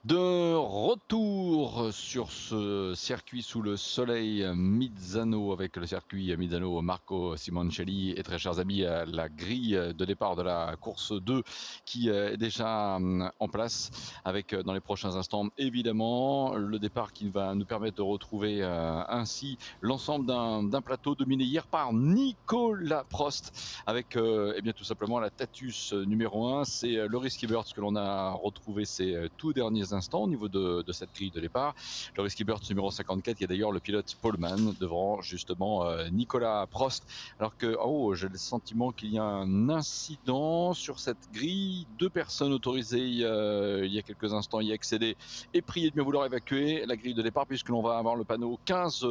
De retour sur ce circuit sous le soleil Misano avec le circuit Misano Marco Simoncelli et très chers amis la grille de départ de la course 2 qui est déjà en place avec dans les prochains instants évidemment le départ qui va nous permettre de retrouver ainsi l'ensemble d'un plateau dominé hier par Nicolas Prost avec eh bien tout simplement la Tatus numéro 1. C'est le Risky Birds que l'on a retrouvé ces tout derniers instants au niveau de cette grille de départ. Le Risky Birds numéro 54 qui est d'ailleurs le pilote Paulman devant justement Nicolas Prost. Alors que j'ai le sentiment qu'il y a un incident sur cette grille. 2 personnes autorisées il y a quelques instants y accéder et prier de bien vouloir évacuer la grille de départ puisque l'on va avoir le panneau 15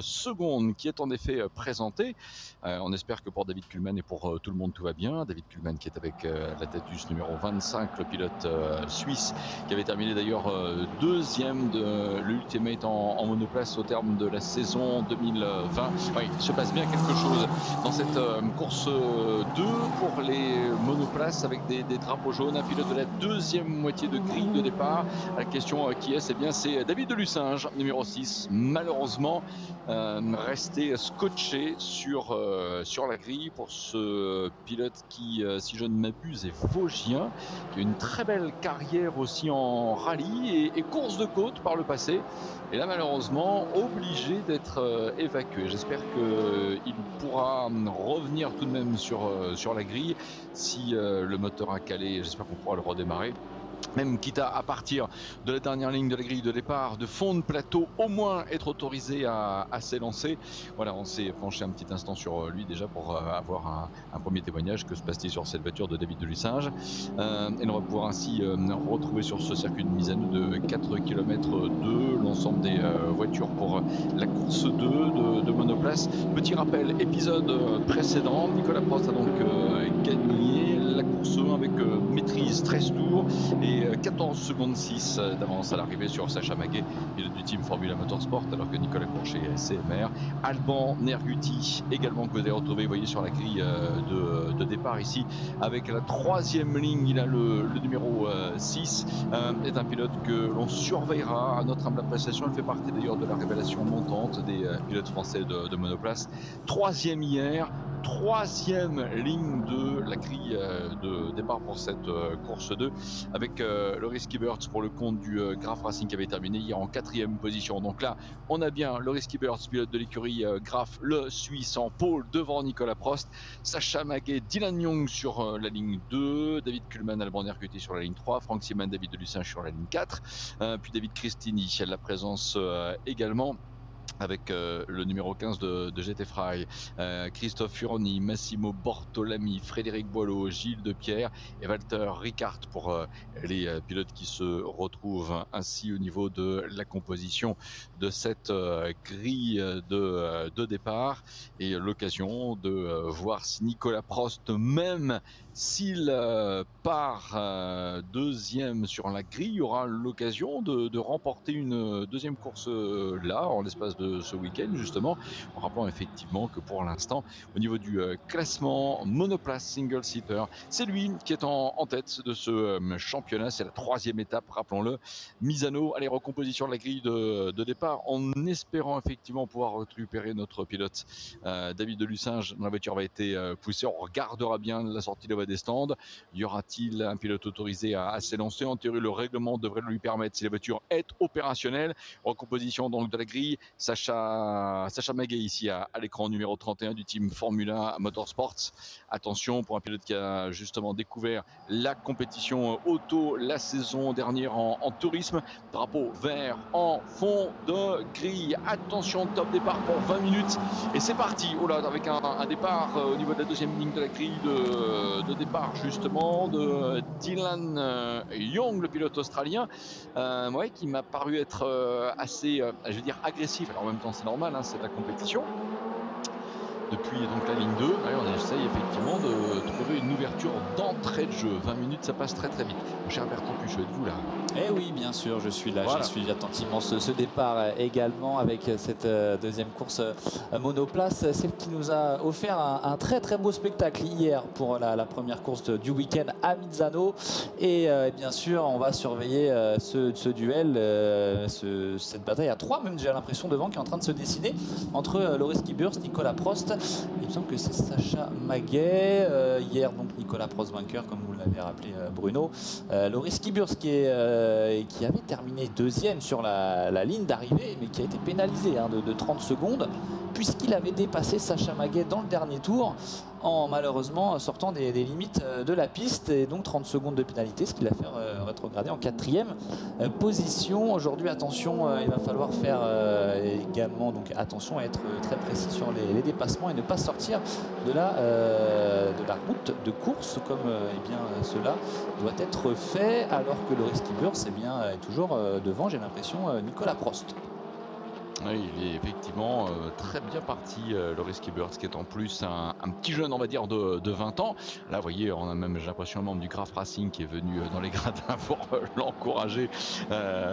secondes qui est en effet présenté. On espère que pour David Kuhlmann et pour tout le monde tout va bien. David Kuhlmann qui est avec la Tatus numéro 25, le pilote suisse qui avait terminé d'ailleurs deuxième de l'Ultimate en monoplace au terme de la saison 2020. Oui, il se passe bien quelque chose dans cette course 2 pour les monoplaces avec des drapeaux jaunes. Un pilote de la deuxième moitié de grille de départ. La question qui est, c'est David de Lucinge, numéro 6, malheureusement resté scotché sur la grille pour ce pilote qui, si je ne m'abuse, est vosgien, qui a une très belle carrière aussi en rallye et course de côte par le passé. Et là, malheureusement, obligé d'être évacué. J'espère qu'il pourra revenir tout de même sur la grille. Si le moteur a calé, j'espère qu'on pourra le redémarrer. Même quitte à partir de la dernière ligne de la grille de départ, de fond de plateau, au moins être autorisé à s'élancer. Voilà, on s'est penché un petit instant sur lui déjà pour avoir un premier témoignage. Que se passe-t-il sur cette voiture de David de Lucinge et on va pouvoir ainsi retrouver sur ce circuit de Misano de 4 km de l'ensemble des voitures pour la course 2 de monoplace. Petit rappel, épisode précédent, Nicolas Prost a donc gagné la course 1 avec maîtrise 13 tours et 14 secondes 6 d'avance à l'arrivée sur Sacha Maguet, pilote du team Formula Motorsport, alors que Nicolas Courchet est CMR. Alban Nerguti également, que vous avez retrouvé, vous voyez, sur la grille de départ ici, avec la troisième ligne, il a le numéro 6, est un pilote que l'on surveillera à notre humble appréciation. Il fait partie d'ailleurs de la révélation montante des pilotes français de monoplace. Troisième hier, troisième ligne de la grille de départ pour cette course 2 avec le Risky Birds pour le compte du Graf Racing qui avait terminé hier en 4e position. Donc là, on a bien le Risky Birds, pilote de l'écurie Graf, le Suisse en pôle devant Nicolas Prost, Sacha Maguet, Dylan Young sur la ligne 2, David Kuhlmann, Alban Nerguti sur la ligne 3, Franck Simon, David de Lucinge sur la ligne 4, puis David Cristini, la présence également avec le numéro 15 de GT Fry, Christophe Furoni, Massimo Bortolami, Frédéric Boileau, Gilles Depierre et Walter Ricard pour les pilotes qui se retrouvent ainsi au niveau de la composition de cette grille de départ, et l'occasion de voir si Nicolas Prost, même s'il part deuxième sur la grille, aura l'occasion de remporter une deuxième course là en l'espace de ce week-end, justement, en rappelant effectivement que pour l'instant, au niveau du classement monoplace single seater, c'est lui qui est en tête de ce championnat. C'est la troisième étape, rappelons-le. Misano, allez, recomposition de la grille de départ, en espérant effectivement pouvoir récupérer notre pilote David de Lucinge, dont la voiture va être poussée. On regardera bien la sortie de la voie des stands. Y aura-t-il un pilote autorisé à s'élancer? En théorie, le règlement devrait lui permettre, si la voiture est opérationnelle. Recomposition donc de la grille. Sacha Maguet ici à l'écran, numéro 31 du team Formula Motorsports. Attention, pour un pilote qui a justement découvert la compétition auto la saison dernière en tourisme. Drapeau vert en fond de grille. Attention, top départ pour 20 minutes. Et c'est parti. Oh là, avec un départ au niveau de la deuxième ligne de la grille de départ, justement, de Dylan Young, le pilote australien, qui m'a paru être assez, je veux dire, agressif. Alors en même temps, c'est normal, hein, c'est de la compétition. Depuis donc la ligne 2, on essaye effectivement de trouver une ouverture d'entrée de jeu. 20 minutes, ça passe très très vite. Mon cher Bertrand Pucheux, êtes-vous là? Eh oui, bien sûr, je suis là, Voilà. j'ai suivi attentivement ce départ également avec cette deuxième course monoplace, celle qui nous a offert un très très beau spectacle hier pour la première course du week-end à Misano. Et bien sûr, on va surveiller ce duel, cette bataille à 3, même j'ai l'impression devant, qui est en train de se dessiner entre Loris Kiburs, Nicolas Prost. Il me semble que c'est Sacha Maguet. Hier, donc Nicolas Prost vainqueur, comme vous l'avez rappelé Bruno. Loris Kiburs qui avait terminé deuxième sur la ligne d'arrivée, mais qui a été pénalisé de 30 secondes, puisqu'il avait dépassé Sacha Maguet dans le dernier tour, en malheureusement sortant des limites de la piste, et donc 30 secondes de pénalité, ce qui l'a fait rétrograder en 4e position. Aujourd'hui, attention, il va falloir faire également donc attention à être très précis sur les dépassements et ne pas sortir de la route de course comme cela doit être fait, alors que Loris Kiburs est toujours devant, j'ai l'impression, Nicolas Prost. Oui, il est effectivement très bien parti, Loris Kiburs, qui est en plus un petit jeune, on va dire, de 20 ans. Là, vous voyez, on a même, j'ai l'impression, un membre du Graf Racing qui est venu dans les gradins pour l'encourager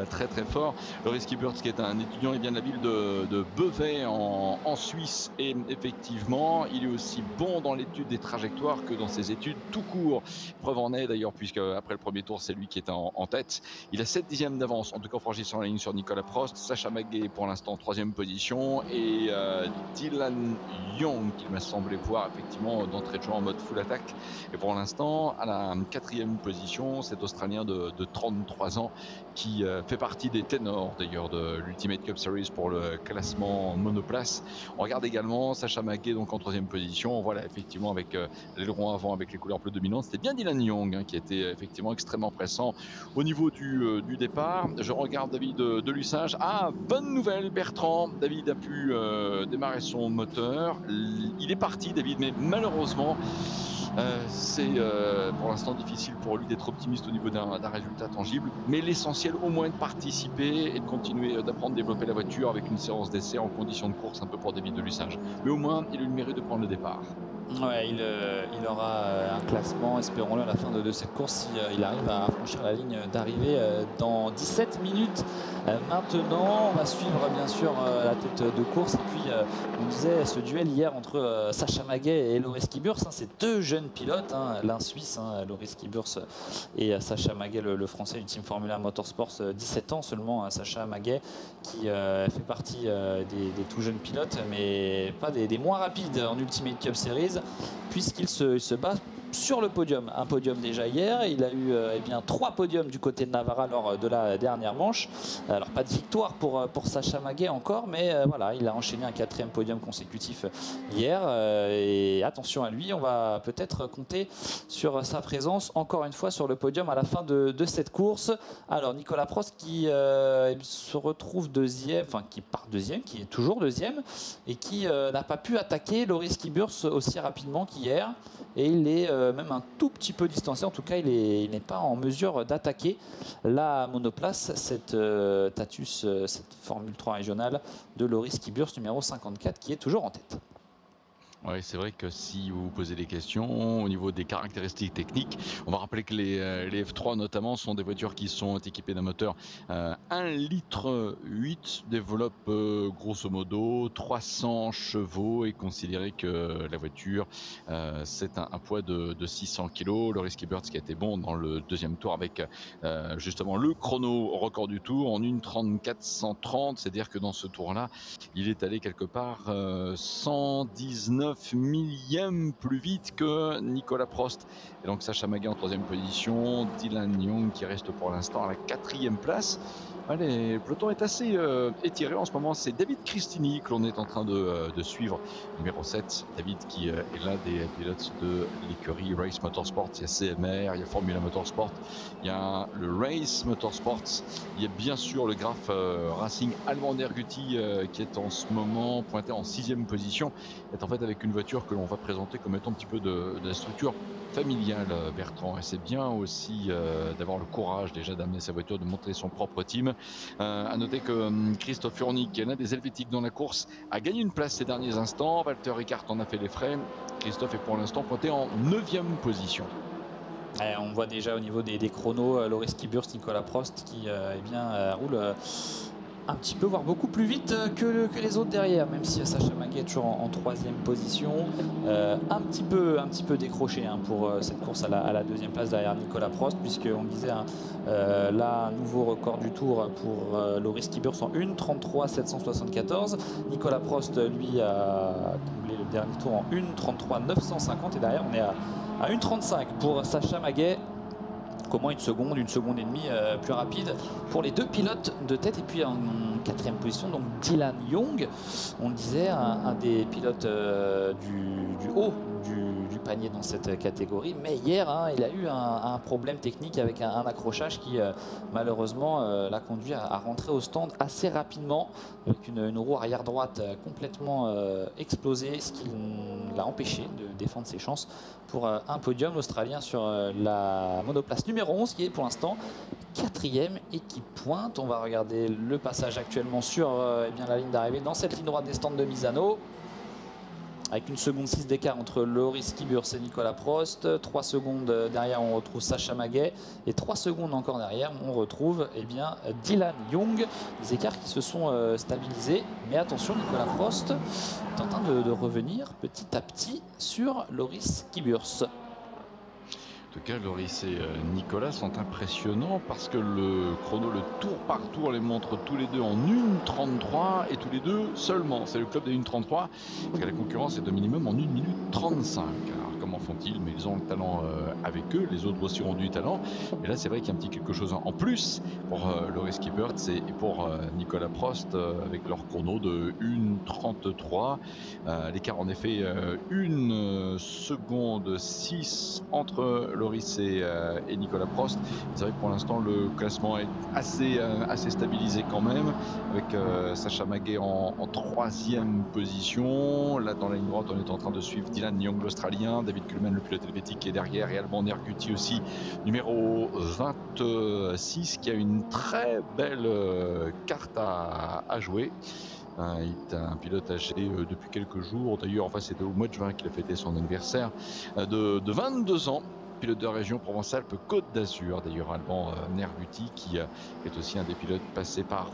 très très fort. Loris Kiburs, qui est un étudiant, il vient de la ville de Beauvais en Suisse, et effectivement, il est aussi bon dans l'étude des trajectoires que dans ses études tout court. Preuve en est d'ailleurs, puisque après le premier tour, c'est lui qui est en tête. Il a 7 dixièmes d'avance, en tout cas en franchissant la ligne sur Nicolas Prost. Sacha Maguet, pour l'instant, 3e position, et Dylan Young, qui m'a semblé voir effectivement d'entrée de jeu en mode full attaque, et pour l'instant à la 4e position, cet Australien de 33 ans qui fait partie des ténors d'ailleurs de l'Ultimate Cup Series pour le classement monoplace. On regarde également Sacha Maguet donc en 3e position. Voilà, effectivement, avec l'aileron avant avec les couleurs bleues dominantes, c'était bien Dylan Young qui était effectivement extrêmement pressant au niveau du départ. Je regarde David de Lussage. Bonne nouvelle, Bertrand, David a pu démarrer son moteur. Il est parti, David, mais malheureusement c'est pour l'instant difficile pour lui d'être optimiste au niveau d'un résultat tangible, mais l'essentiel au moins de participer et de continuer d'apprendre à développer la voiture avec une séance d'essai en conditions de course un peu pour David de Lussage. Mais au moins il a eu le mérite de prendre le départ. Ouais, il aura un classement, espérons-le, à la fin de cette course, si il arrive à franchir la ligne d'arrivée dans 17 minutes. Maintenant, on va suivre bien sûr la tête de course. Et puis, on disait ce duel hier entre Sacha Maguet et Loris Kiburs. C'est deux jeunes pilotes, l'un suisse, Loris Kiburs, et Sacha Maguet, le français du Team Formula Motorsports, 17 ans seulement, Sacha Maguet, qui fait partie des tout jeunes pilotes, mais pas des moins rapides en Ultimate Cup Series, puisqu'il se bat sur le podium. Un podium déjà hier, il a eu 3 podiums du côté de Navarra lors de la dernière manche. Alors pas de victoire pour Sacha Maguet encore, mais voilà, il a enchaîné un 4e podium consécutif hier, et attention à lui, on va peut-être compter sur sa présence encore une fois sur le podium à la fin de cette course. Alors Nicolas Prost qui se retrouve deuxième, enfin qui part deuxième, qui est toujours deuxième, et qui n'a pas pu attaquer Loris Kiburs aussi rapidement qu'hier, et il est même un tout petit peu distancé. En tout cas, il n'est pas en mesure d'attaquer la monoplace, cette Tatus, cette Formule 3 régionale de Loris Kiburs, numéro 54, qui est toujours en tête. Oui, c'est vrai que si vous vous posez des questions au niveau des caractéristiques techniques, on va rappeler que les F3 notamment sont des voitures qui sont équipées d'un moteur 1,8 litre, développe grosso modo 300 chevaux, et considérer que la voiture c'est un poids de 600 kg. Loris Kiburs qui a été bon dans le deuxième tour avec justement le chrono record du tour en 1:34,130, c'est-à-dire que dans ce tour-là, il est allé quelque part 119 millième plus vite que Nicolas Prost. Et donc Sacha Maguet en 3e position, Dylan Young qui reste pour l'instant à la 4e place. Allez, le peloton est assez étiré en ce moment. C'est David Cristini que l'on est en train de suivre, numéro 7. David qui est l'un des pilotes de l'écurie Race Motorsport. Il y a CMR, il y a Formula Motorsport, il y a le Race Motorsports, il y a bien sûr le Graf Racing allemand d'Erguti qui est en ce moment pointé en 6e position. Est en fait avec une voiture que l'on va présenter comme étant un petit peu de la structure familiale, Bertrand, et c'est bien aussi d'avoir le courage déjà d'amener sa voiture, de montrer son propre team. À noter que Christophe Furny, qui est l'un des Helvétiques dans la course, a gagné une place ces derniers instants. Walter Ricard en a fait les frais. Christophe est pour l'instant pointé en 9e position. On voit déjà au niveau des chronos, Loris Kiburs, Nicolas Prost qui roule un petit peu, voire beaucoup plus vite que les autres derrière, même si Sacha Maguet est toujours en troisième position. Un petit peu décroché pour cette course à la deuxième place derrière Nicolas Prost, puisqu'on disait là un nouveau record du tour pour Loris Kiburs en 1:33.774. Nicolas Prost lui a comblé le dernier tour en 1:33.950 et derrière on est à 1:35 pour Sacha Maguet. Comment une seconde et demie plus rapide pour les deux pilotes de tête. Et puis en quatrième position, donc Dylan Young, on le disait, un des pilotes du haut du panier dans cette catégorie. Mais hier, il a eu un problème technique avec un accrochage qui malheureusement l'a conduit à rentrer au stand assez rapidement avec une roue arrière droite complètement explosée, ce qui l'a empêché de défendre ses chances pour un podium. L'Australien sur la monoplace numéro 11 qui est pour l'instant quatrième et qui pointe. On va regarder le passage actuellement sur la ligne d'arrivée dans cette ligne droite des stands de Misano, avec 1 seconde 6 d'écart entre Loris Kiburs et Nicolas Prost. 3 secondes derrière on retrouve Sacha Maguet et 3 secondes encore derrière on retrouve Dylan Young. Des écarts qui se sont stabilisés, mais attention, Nicolas Prost est en train de revenir petit à petit sur Loris Kiburs. En tout cas, Loris et Nicolas sont impressionnants parce que le chrono, le tour par tour, les montre tous les deux en 1:33 et tous les deux seulement. C'est le club des 1:33 parce que la concurrence est de minimum en 1:35. Alors comment font-ils? Mais ils ont le talent avec eux, les autres aussi ont du talent. Et là, c'est vrai qu'il y a un petit quelque chose en plus pour Loris Kiburs et pour Nicolas Prost avec leur chrono de 1:33. L'écart en effet 1 seconde 6 entre Loris et Nicolas Prost. C'est vrai que pour l'instant le classement est assez stabilisé quand même, avec Sacha Maguet en troisième position. Là dans la ligne droite on est en train de suivre Dylan Young l'Australien, David Kuhlmann le pilote helvétique qui est derrière, et Alban Nerguti aussi numéro 26 qui a une très belle carte à jouer. Il est un pilote âgé depuis quelques jours, d'ailleurs c'était au mois de juin qu'il a fêté son anniversaire de 22 ans. Pilote de région Provence-Alpes-Côte d'Azur, d'ailleurs Alban Nerguti qui est aussi un des pilotes passés par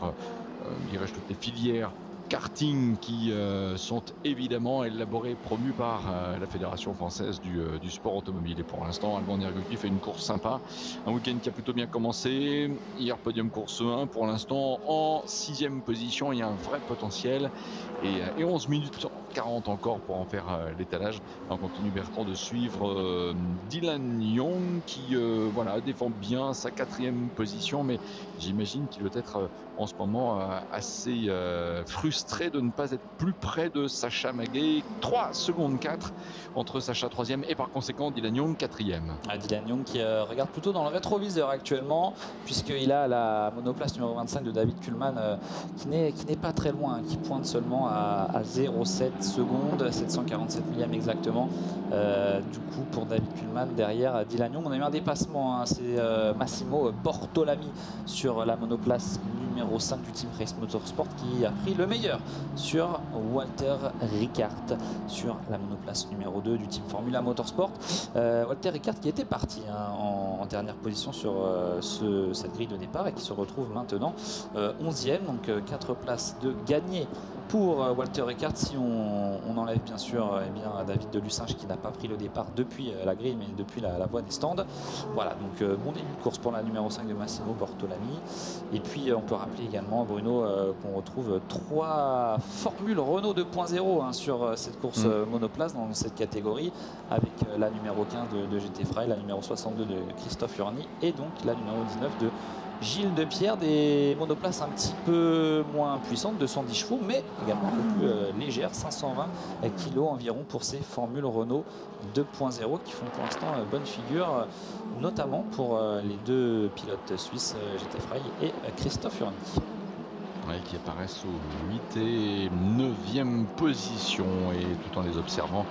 dirais-je toutes les filières karting qui sont évidemment élaborés, promus par la Fédération française du sport automobile. Et pour l'instant, Alban Nerguti fait une course sympa, un week-end qui a plutôt bien commencé. Hier, podium course 1, pour l'instant en 6e position, il y a un vrai potentiel. Et 11 minutes 40 encore pour en faire l'étalage. On continue, Bertrand, de suivre Dylan Young qui défend bien sa 4e position, mais j'imagine qu'il doit être en ce moment assez frustré de ne pas être plus près de Sacha Maguet. 3 secondes 4 entre Sacha 3e et par conséquent Dylan Young 4e. Dylan Young qui regarde plutôt dans le rétroviseur actuellement, puisqu'il a la monoplace numéro 25 de David Kuhlmann qui n'est pas très loin, qui pointe seulement à 0,7 secondes, 747 millième exactement. Du coup pour David Kuhlmann derrière Dylan Young, on a eu un dépassement, c'est Massimo Bortolami sur la monoplace numéro 5 du Team Race Motorsport qui a pris le meilleur sur Walter Ricard sur la monoplace numéro 2 du Team Formula Motorsport. Walter Ricard qui était parti en dernière position sur cette grille de départ et qui se retrouve maintenant 11e, donc 4 places de gagné pour Walter Ricard, si on enlève bien sûr David Delussinge qui n'a pas pris le départ depuis la grille mais depuis la voie des stands. Voilà, donc bon début de course pour la numéro 5 de Massimo Bortolami. Et puis on peut rappeler également, Bruno, qu'on retrouve 3 formules Renault 2.0 sur cette course monoplace dans cette catégorie, avec la numéro 15 de GT Frey, la numéro 62 de Christophe Urny et donc la numéro 19 de Gilles Depierre, des monoplaces un petit peu moins puissantes, 210 chevaux, mais également un peu plus légères, 520 kg environ pour ces formules Renault 2.0 qui font pour l'instant bonne figure, notamment pour les deux pilotes suisses, GT Frey et Christophe Urny. Qui apparaissent aux 8 et 9e position, et tout en les observant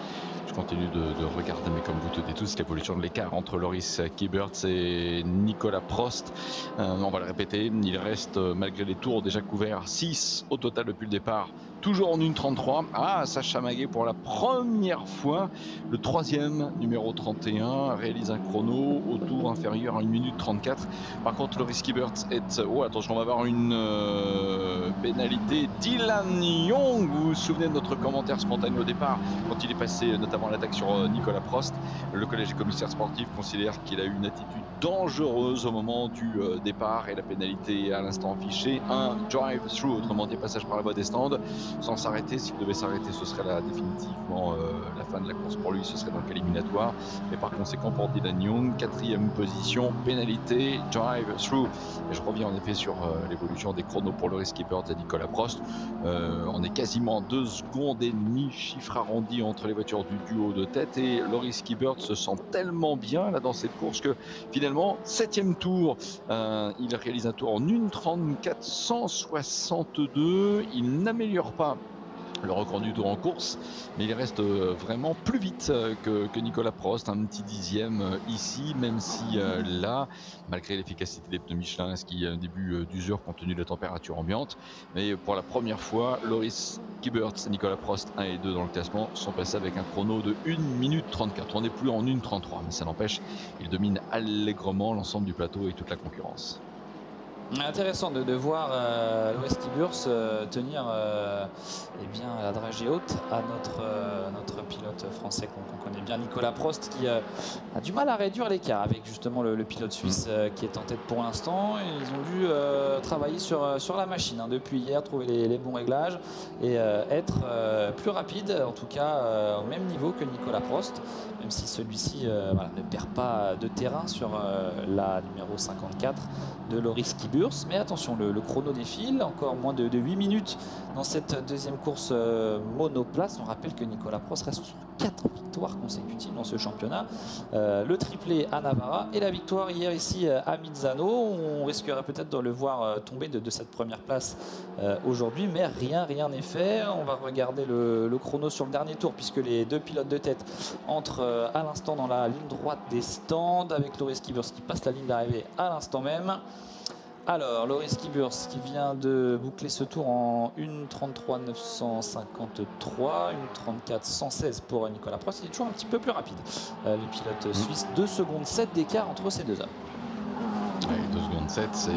je continue de regarder, mais comme vous tenez tous, l'évolution de l'écart entre Loris Kiburs et Nicolas Prost. On va le répéter, il reste malgré les tours déjà couverts 6 au total depuis le départ, toujours en 1,33. Ah, Sacha Maguet pour la première fois, le troisième, numéro 31, réalise un chrono au tour inférieur à 1 minute 34. Par contre, le Risky Birds est... Oh, attention, on va avoir une pénalité. Dylan Young, vous vous souvenez de notre commentaire spontané au départ, quand il est passé notamment à l'attaque sur Nicolas Prost. Le collège des commissaires sportifs considère qu'il a eu une attitude dangereuse au moment du départ et la pénalité est à l'instant affichée. Un drive-through, autrement dit passage par la voie des stands, sans s'arrêter. S'il devait s'arrêter, ce serait définitivement la fin de la course pour lui, ce serait donc éliminatoire. Et par conséquent pour Dylan Young, 4e position, pénalité, drive-through. Et je reviens en effet sur l'évolution des chronos pour le Risky Birds et Nicolas Prost. On est quasiment 2 secondes et demie, chiffre arrondi entre les voitures du duo de tête, et le Risky Birds se sent tellement bien là dans cette course que finalement 7e tour, il réalise un tour en 1,34 162. Il n'améliore pas le record du tour en course, mais il reste vraiment plus vite que Nicolas Prost, un petit 10e ici, même si là, malgré l'efficacité des pneus Michelin, ce qui est un début d'usure compte tenu de la température ambiante, mais pour la première fois, Loris Kibert et Nicolas Prost 1 et 2 dans le classement sont passés avec un chrono de 1 minute 34. On n'est plus en 1,33, mais ça n'empêche, il domine allègrement l'ensemble du plateau et toute la concurrence. Intéressant de voir l'Ouest Kiburs tenir eh bien, la dragée haute à notre pilote français qu'on connaît bien, Nicolas Prost, qui a du mal à réduire l'écart avec justement le pilote suisse qui est en tête pour l'instant. Ils ont dû travailler sur la machine depuis hier, trouver les bons réglages et être plus rapide, en tout cas au même niveau que Nicolas Prost, même si celui-ci ne perd pas de terrain sur la numéro 54 de Loris Kiburs. Mais attention, le chrono défile, encore moins de 8 minutes dans cette deuxième course monoplace. On rappelle que Nicolas Prost reste sur 4 victoires consécutives dans ce championnat. Le triplé à Navarra et la victoire hier ici à Misano. On risquerait peut-être de le voir tomber de cette première place aujourd'hui, mais rien n'est fait. On va regarder le chrono sur le dernier tour, puisque les deux pilotes de tête entrent à l'instant dans la ligne droite des stands, avec Loris Kiburs qui passe la ligne d'arrivée à l'instant même. Alors, Loris Kiburs qui vient de boucler ce tour en 1,33 953, 1,34 116 pour Nicolas Prost. Il est toujours un petit peu plus rapide. Le pilote suisse, 2 secondes 7 d'écart entre ces deux hommes. Ouais, 2 secondes 7, c'est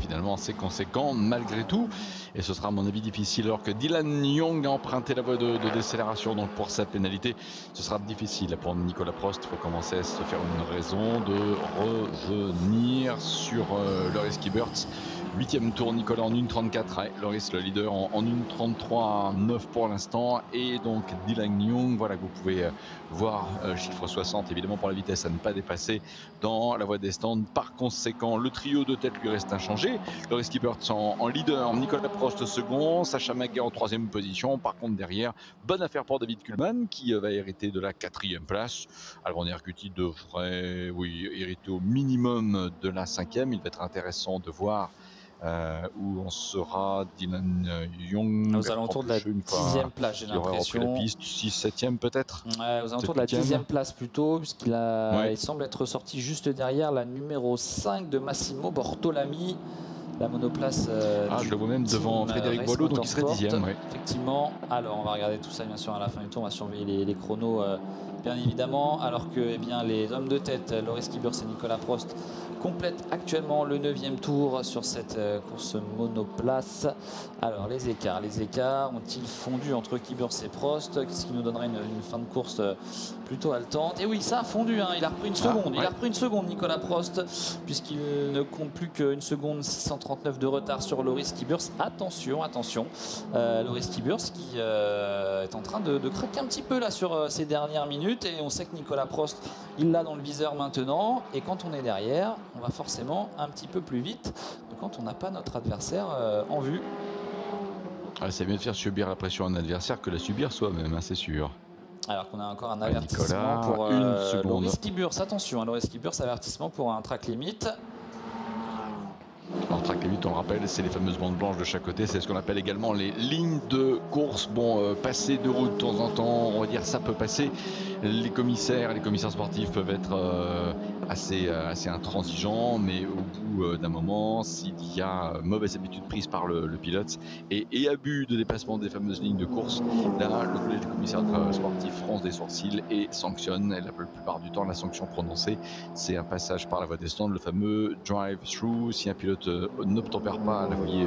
finalement assez conséquent malgré tout. Et ce sera à mon avis difficile, alors que Dylan Young a emprunté la voie de décélération donc pour sa pénalité. Ce sera difficile pour Nicolas Prost. Il faut commencer à se faire une raison de revenir sur Loris Kibert. 8e tour, Nicolas en 1,34. Loris le leader en 1,33 9 pour l'instant. Et donc Dylan Young, voilà que vous pouvez voir, chiffre 60 évidemment pour la vitesse à ne pas dépasser dans la voie des stands. Par conséquent, le trio de tête lui reste inchangé. Loris Kibert en leader, Nicolas Prost second, Sacha Maguet en 3e position. Par contre derrière, bonne affaire pour David Kuhlmann qui va hériter de la 4e place. Alban Erguti devrait hériter au minimum de la 5e. Il va être intéressant de voir où on sera. Dylan Young aux alentours de la 10e place, j'ai l'impression. 6, 7e peut-être. Ouais, aux alentours de la 10e place plutôt, puisqu'il il semble être sorti juste derrière la numéro 5 de Massimo Bortolami. La monoplace. Je le vois même devant Frédéric Boileau, donc il serait 10e. Ouais. Effectivement. Alors, on va regarder tout ça bien sûr à la fin du tour. On va surveiller les chronos, bien évidemment. Alors que les hommes de tête, Loris Kiburs et Nicolas Prost, complètent actuellement le 9e tour sur cette course monoplace. Alors, les écarts ont-ils fondu entre Kiburs et Prost, ce qui nous donnerait une fin de course plutôt haletante? Et oui, ça a fondu. Il a repris une seconde. Il a repris une seconde, Nicolas Prost, puisqu'il ne compte plus qu'une seconde 639 de retard sur Loris Kiburs. Attention, Loris Kiburs qui est en train de craquer un petit peu là sur ces dernières minutes, et on sait que Nicolas Prost, il l'a dans le viseur maintenant, et quand on est derrière, on va forcément un petit peu plus vite quand on n'a pas notre adversaire en vue. C'est mieux de faire subir la pression à un adversaire que la subir soi-même, c'est sûr. Alors qu'on a encore un avertissement pour Loris Kiburs. Attention, Loris Kiburs, avertissement pour un track limit. Alors track limit, on le rappelle, c'est les fameuses bandes blanches de chaque côté, c'est ce qu'on appelle également les lignes de course. Bon, passer de route de temps en temps, on va dire ça peut passer. Les commissaires sportifs peuvent être assez intransigeants, mais au bout d'un moment, s'il y a mauvaise habitude prise par le pilote et abus de dépassement des fameuses lignes de course, là, le collège des commissaires sportifs fronce des sourcils et sanctionne. Et la plupart du temps, la sanction prononcée, c'est un passage par la voie des stands, le fameux drive-through. Si un pilote n'obtempère pas, là, vous voyez,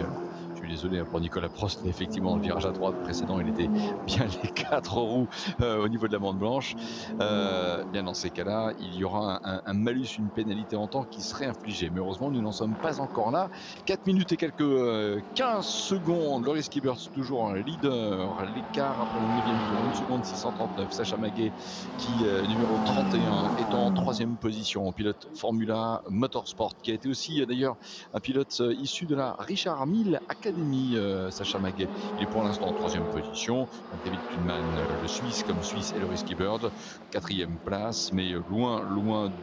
je suis désolé pour Nicolas Prost, mais effectivement, le virage à droite précédent, il était bien les 4 roues au niveau de la bande blanche. Bien dans ces cas-là, il y aura un malus, une pénalité en temps qui serait infligée. Mais heureusement, nous n'en sommes pas encore là. 4 minutes et quelques 15 secondes. Loris Kibert toujours un leader. L'écart après le 9e tour, 1 seconde 639. Sacha Maguet qui, numéro 31, est en 3e position. Pilote Formula Motorsport, qui a été aussi d'ailleurs un pilote issu de la Richard Mille Academy, Sacha Maguet. Il est pour l'instant en 3e position. David Kuhlmann, le Suisse comme Suisse, et Loris Kibert, 4e place, mais loin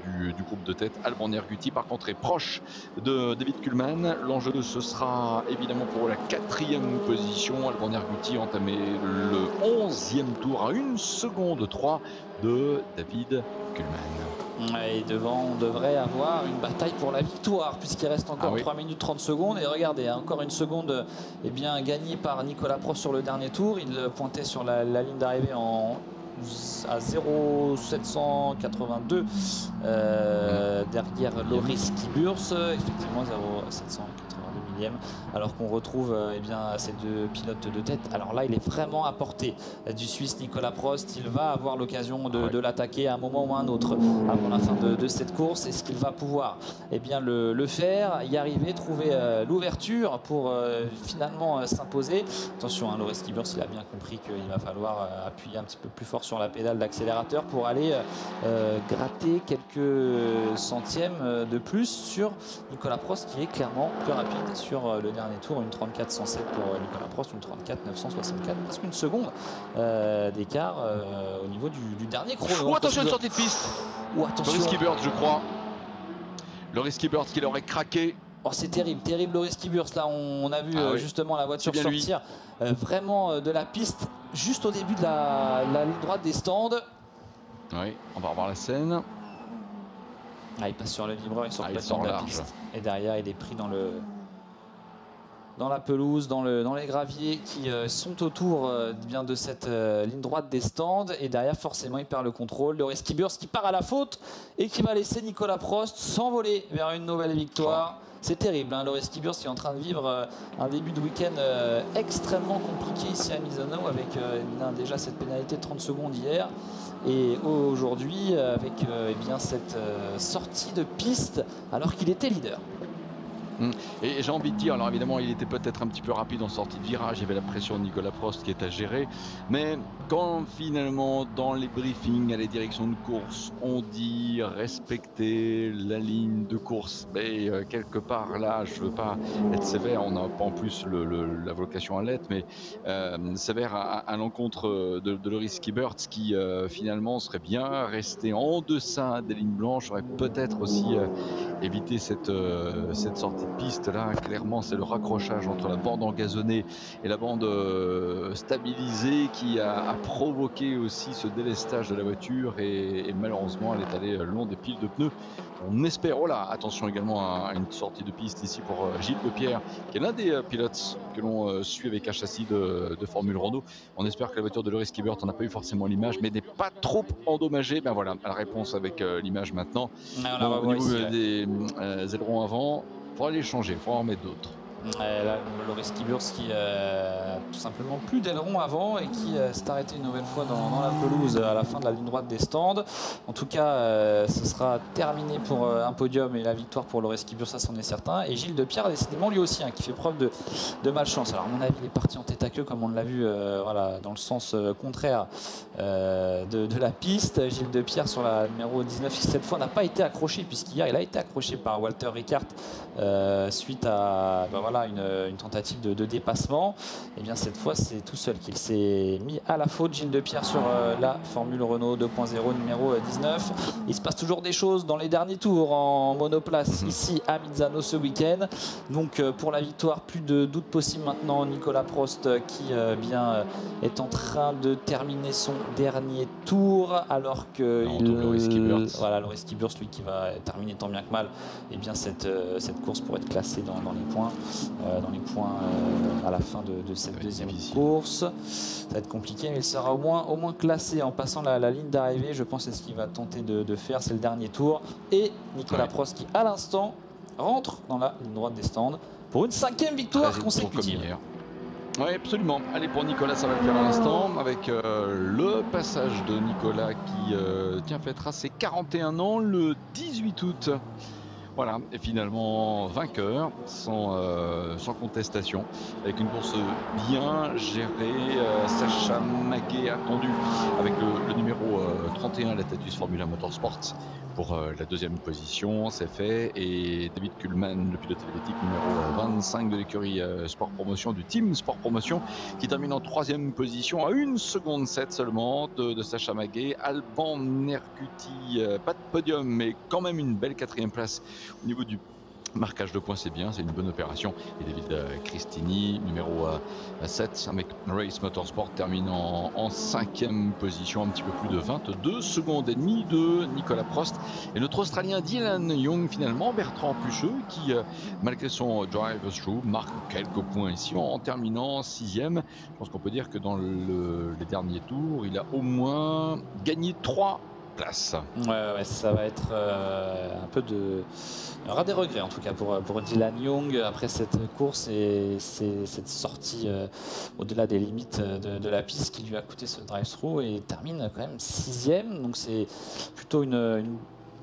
du groupe de tête. Alban Nerguti, par contre, est proche de David Kuhlmann. L'enjeu, ce sera évidemment pour la 4e position. Alban Nerguti entamé le 11e tour à 1 seconde 3 de David Kuhlmann. Et devant, on devrait avoir une bataille pour la victoire, puisqu'il reste encore 3 minutes 30 secondes. Et regardez, encore une seconde gagnée par Nicolas Prost sur le dernier tour. Il pointait sur la ligne d'arrivée à 0,782 derrière Loris Kibert, effectivement 0,782 millième, alors qu'on retrouve ces deux pilotes de tête. Alors là, il est vraiment à portée du Suisse Nicolas Prost. Il va avoir l'occasion de l'attaquer à un moment ou à un autre avant la fin de cette course. Est-ce qu'il va pouvoir le faire, y arriver, trouver l'ouverture pour finalement s'imposer? Attention, Loris Kibert, il a bien compris qu'il va falloir appuyer un petit peu plus fort sur la pédale d'accélérateur pour aller gratter quelques centièmes de plus sur Nicolas Prost, qui est clairement plus rapide sur le dernier tour. Une 34,107 pour Nicolas Prost, une 34,964, presque une seconde d'écart au niveau du dernier chrono. Oh, attention, une sortie de piste. Loris Kibert, je crois. Loris Kibert qui l'aurait craqué. Oh, c'est terrible Loris Kibert. Là, on a vu justement la voiture sortir vraiment de la piste juste au début de la ligne droite des stands. Oui, on va revoir la scène. Il passe sur le livreur, il sort complètement de la piste. Et derrière, il est pris dans la pelouse, dans les graviers qui sont autour de cette ligne droite des stands. Et derrière, forcément, il perd le contrôle. Loris Kibert qui part à la faute et qui va laisser Nicolas Prost s'envoler vers une nouvelle victoire. C'est terrible, Loris Kibert qui est en train de vivre un début de week-end extrêmement compliqué ici à Misano, avec déjà cette pénalité de 30 secondes hier. Et aujourd'hui, avec cette sortie de piste alors qu'il était leader. Et j'ai envie de dire, alors évidemment, il était peut-être un petit peu rapide en sortie de virage, il y avait la pression de Nicolas Prost qui est à gérer, mais quand finalement dans les briefings à les directions de course on dit respecter la ligne de course, mais quelque part là, je veux pas être sévère, on n'a pas en plus la vocation à l'être, mais sévère à l'encontre de Loris Kibert, qui finalement serait bien resté en deçà des lignes blanches, aurait peut-être aussi évité cette sortie de piste. Là, clairement, c'est le raccrochage entre la bande engazonnée et la bande stabilisée qui a provoqué aussi ce délestage de la voiture, et malheureusement, elle est allée le long des piles de pneus. On espère, attention également à une sortie de piste ici pour Gilles Lepierre, qui est l'un des pilotes que l'on suit avec un châssis de Formule Renault. On espère que la voiture de Loris Kibert, on n'a pas eu forcément l'image, mais n'est pas trop endommagée. Ben voilà, la réponse avec l'image maintenant. Au niveau des ailerons avant, il faudra les changer, il faudra en mettre d'autres. Là, Loris Kibert qui tout simplement plus d'aileron avant et qui s'est arrêté une nouvelle fois dans la pelouse à la fin de la ligne droite des stands. En tout cas, ce sera terminé pour un podium et la victoire pour Loris Kibert, ça c'en est certain. Et Gilles Lepierre, décidément lui aussi, qui fait preuve de malchance. Alors à mon avis, il est parti en tête à queue comme on l'a vu dans le sens contraire de la piste. Gilles Lepierre sur la numéro 19 qui cette fois n'a pas été accroché, puisqu'hier il a été accroché par Walter Ricart suite à voilà, une tentative de dépassement. Et bien cette fois, c'est tout seul qu'il s'est mis à la faute. Gilles Depierre sur la Formule Renault 2.0 numéro 19. Il se passe toujours des choses dans les derniers tours en monoplace ici à Misano ce week-end. Donc pour la victoire, plus de doute possible maintenant. Nicolas Prost qui est en train de terminer son dernier tour alors que Loris Kiburs, lui qui va terminer tant bien que mal, et bien cette course pourrait être classée dans les points, à la fin de cette deuxième course. Ça va être compliqué, mais il sera au moins classé en passant la ligne d'arrivée. Je pense que c'est ce qu'il va tenter de faire. C'est le dernier tour. Et Nicolas Prost qui, à l'instant, rentre dans la ligne droite des stands pour une 5e victoire consécutive. Oui, absolument. Allez, pour Nicolas, ça va le faire à l'instant avec le passage de Nicolas qui fêtera ses 41 ans le 18 août. Voilà, et finalement vainqueur, sans contestation, avec une course bien gérée. Sacha Maguet attendu avec le numéro 31, la Tatuus Formula Motorsports, pour la deuxième position, c'est fait. Et David Kuhlmann, le pilote helvétique numéro 25 de l'écurie Sport Promotion, du team Sport Promotion, qui termine en 3e position à 1 seconde 7 seulement de Sacha Maguet. Alban Nerguti, pas de podium, mais quand même une belle 4e place. Au niveau du marquage de points, c'est bien, c'est une bonne opération. Et David Cristini, numéro 7 avec Race Motorsport, termine en 5e position, un petit peu plus de 22 secondes et demie de Nicolas Prost. Et notre Australien Dylan Young, finalement, Bertrand Pucheux, qui, malgré son drive-through, marque quelques points ici en terminant 6e. Je pense qu'on peut dire que dans les derniers tours, il a au moins gagné 3 places. Ouais, ça va être un peu de... Il y aura des regrets en tout cas pour Dylan Young après cette course et cette sortie au-delà des limites de la piste qui lui a coûté ce drive-through, et il termine quand même 6e. Donc c'est plutôt une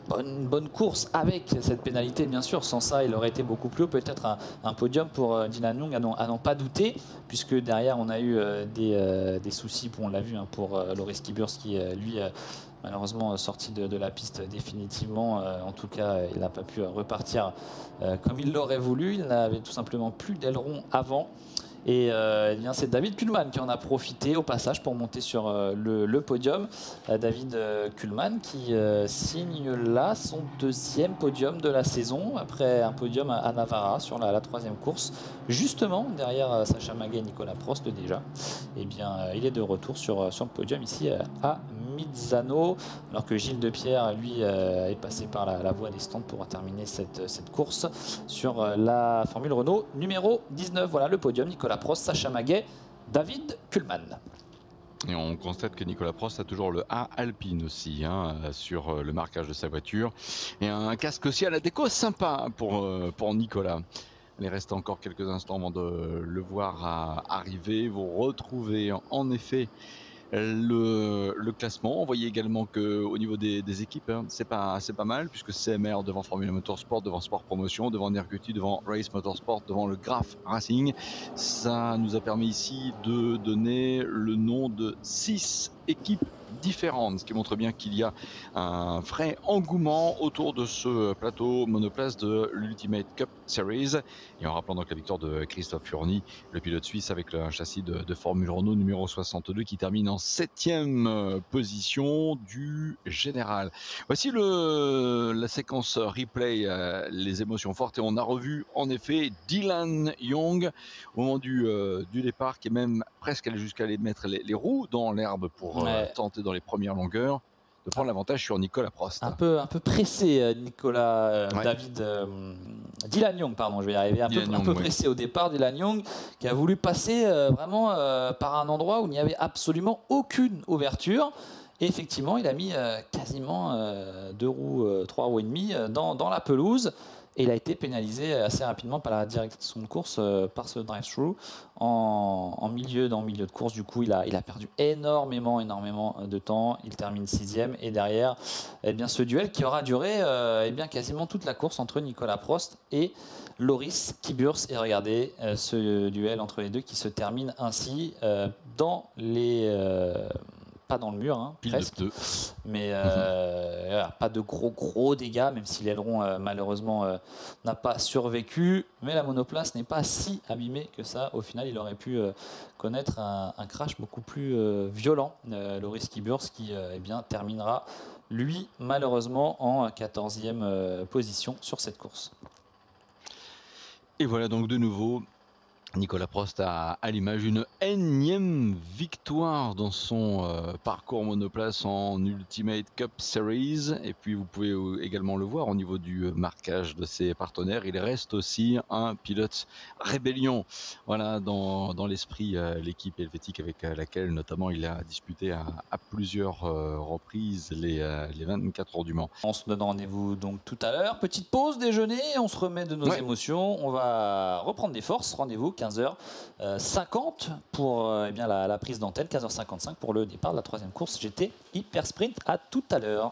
bonne course avec cette pénalité, bien sûr. Sans ça, il aurait été beaucoup plus haut. Peut-être un podium pour Dylan Young, à n'en pas douter, puisque derrière on a eu des soucis, on l'a vu, pour Loris Kiburs qui lui malheureusement sorti de la piste définitivement. En tout cas, il n'a pas pu repartir comme il l'aurait voulu. Il n'avait tout simplement plus d'aileron avant. Et bien c'est David Kuhlmann qui en a profité au passage pour monter sur le podium. David Kuhlmann qui signe là son 2e podium de la saison, après un podium à Navarra sur la 3e course, justement derrière Sacha Maguet et Nicolas Prost déjà. Et bien il est de retour sur le podium ici à Misano, alors que Gilles Depierre lui est passé par la voie des stands pour terminer cette course sur la Formule Renault numéro 19. Voilà le podium: Nicolas Prost, Sacha Maguet, David Kuhlmann. Et on constate que Nicolas Prost a toujours le A Alpine aussi sur le marquage de sa voiture, et un casque aussi à la déco sympa pour Nicolas. Il reste encore quelques instants avant de le voir arriver. Vous retrouvez en effet le classement. On voyait également qu'au niveau des équipes, c'est pas mal, puisque CMR devant Formula Motorsport, devant Sport Promotion, devant Nerguti, devant Race Motorsport, devant le Graf Racing. Ça nous a permis ici de donner le nom de 6 équipes différentes, ce qui montre bien qu'il y a un vrai engouement autour de ce plateau monoplace de l'Ultimate Cup Series. Et en rappelant donc la victoire de Christophe Furny, le pilote suisse avec un châssis de Formule Renault numéro 62, qui termine en 7e position du général. Voici la séquence replay, les émotions fortes, et on a revu en effet Dylan Young au moment du départ, qui est même presque allé jusqu'à aller mettre les roues dans l'herbe pour tenter dans les premières longueurs de prendre l'avantage sur Nicolas Prost. Un peu pressé, Dylan Young, pardon, je vais y arriver. Un peu pressé au départ, Dylan Young, qui a voulu passer vraiment par un endroit où il n'y avait absolument aucune ouverture. Et effectivement, il a mis quasiment 3 roues et demie dans la pelouse. Et il a été pénalisé assez rapidement par la direction de course par ce drive-through en milieu de course. Du coup, il a perdu énormément de temps. Il termine 6e, et derrière, ce duel qui aura duré quasiment toute la course entre Nicolas Prost et Loris Kiburs. Et regardez ce duel entre les deux qui se termine ainsi dans les... pas dans le mur, presque, mais pas de gros dégâts, même si l'aileron malheureusement n'a pas survécu. Mais la monoplace n'est pas si abîmée que ça. Au final, il aurait pu connaître un crash beaucoup plus violent. Loris Kiburs qui eh bien, terminera, lui, malheureusement, en 14e position sur cette course. Et voilà donc de nouveau Nicolas Prost à l'image une énième victoire dans son parcours monoplace en Ultimate Cup Series. Et puis vous pouvez également le voir au niveau du marquage de ses partenaires. Il reste aussi un pilote rébellion. Voilà, dans l'esprit, l'équipe helvétique avec laquelle notamment il a disputé à plusieurs reprises les 24 heures du Mans. On se donne rendez-vous donc tout à l'heure. Petite pause déjeuner, on se remet de nos émotions. On va reprendre des forces. Rendez-vous 15h50 pour eh bien, la prise d'antenne, 15h55 pour le départ de la 3e course GT Hyper Sprint. À tout à l'heure.